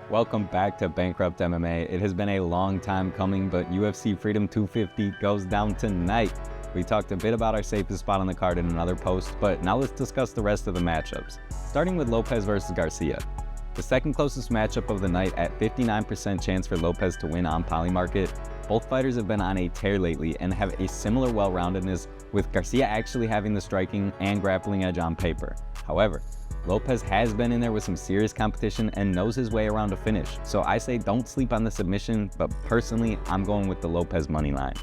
Welcome back to Bankrupt MMA. It has been a long time coming, but UFC Freedom 250 goes down tonight. We talked a bit about our safest spot on the card in another post, but now let's discuss the rest of the matchups. Starting with Lopez versus Garcia. The second closest matchup of the night at 59% chance for Lopez to win on Polymarket. Both fighters have been on a tear lately and have a similar well-roundedness, with Garcia actually having the striking and grappling edge on paper. However, Lopez has been in there with some serious competition and knows his way around a finish, so I say don't sleep on the submission, but personally, I'm going with the Lopez money line.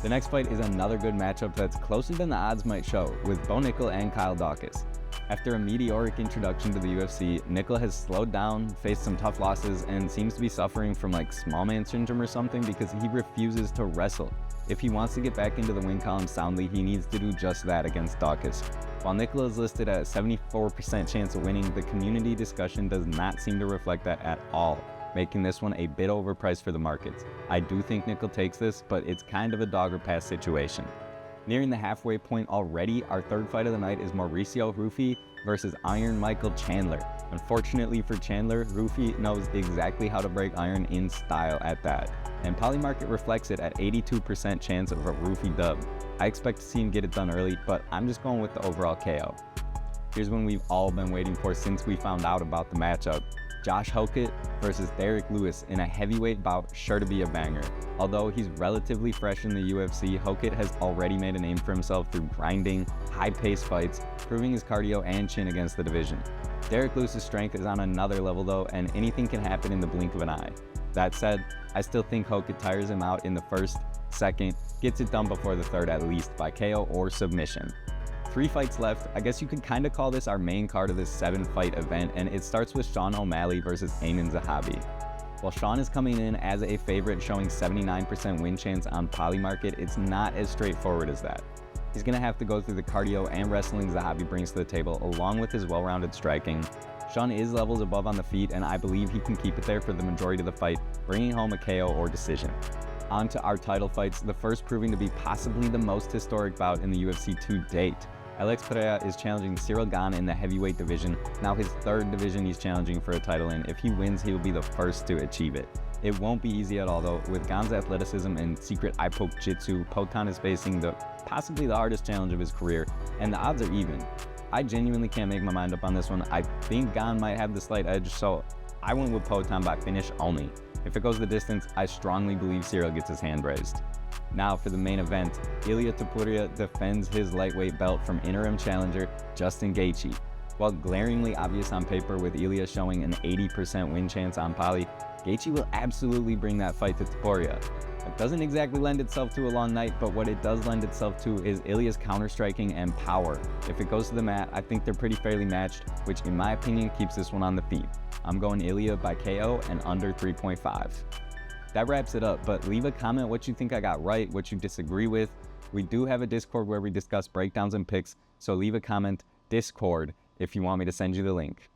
The next fight is another good matchup that's closer than the odds might show, with Bo Nickal and Kyle Daukaus. After a meteoric introduction to the UFC, Nickal has slowed down, faced some tough losses, and seems to be suffering from small man syndrome or something because he refuses to wrestle. If he wants to get back into the win column soundly, he needs to do just that against Daukaus. While Nickal is listed at a 74% chance of winning, the community discussion does not seem to reflect that at all, making this one a bit overpriced for the markets. I do think Nickal takes this, but it's kind of a dog or pass situation. Nearing the halfway point already, our third fight of the night is Mauricio Rufy versus Iron Michael Chandler. Unfortunately for Chandler, Rufy knows exactly how to break iron in style at that, and Polymarket reflects it at 82% chance of a Rufy dub. I expect to see him get it done early, but I'm just going with the overall KO. Here's one we've all been waiting for since we found out about the matchup. Josh Hokett versus Derek Lewis in a heavyweight bout, sure to be a banger. Although he's relatively fresh in the UFC, Hokett has already made a name for himself through grinding, high-paced fights, proving his cardio and chin against the division. Derek Lewis's strength is on another level though, and anything can happen in the blink of an eye. That said, I still think Hokett tires him out in the first, second, gets it done before the third at least by KO or submission. 3 fights left. I guess you could kind of call this our main card of this 7-fight event, and it starts with Sean O'Malley versus Aiemann Zahabi. While Sean is coming in as a favorite showing 79% win chance on Polymarket, it's not as straightforward as that. He's going to have to go through the cardio and wrestling Zahabi brings to the table along with his well-rounded striking. Sean is levels above on the feet, and I believe he can keep it there for the majority of the fight, bringing home a KO or decision. On to our title fights, the first proving to be possibly the most historic bout in the UFC to date. Alex Pereira is challenging Cyril Gane in the heavyweight division, now his third division he's challenging for a title in. If he wins, he will be the first to achieve it. It won't be easy at all though. With Gane's athleticism and secret eye poke jitsu, Poatan is facing possibly the hardest challenge of his career, and the odds are even. I genuinely can't make my mind up on this one. I think Gane might have the slight edge, so I went with Poatan by finish only. If it goes the distance, I strongly believe Cyril gets his hand raised. Now for the main event, Ilia Topuria defends his lightweight belt from interim challenger Justin Gaethje. While glaringly obvious on paper with Ilia showing an 80% win chance on Poly, Gaethje will absolutely bring that fight to Topuria. It doesn't exactly lend itself to a long night, but what it does lend itself to is Ilia's counter-striking and power. If it goes to the mat, I think they're pretty fairly matched, which in my opinion keeps this one on the feet. I'm going Ilia by KO and under 3.5. That wraps it up, but leave a comment what you think I got right, what you disagree with. We do have a Discord where we discuss breakdowns and picks, so leave a comment, Discord, if you want me to send you the link.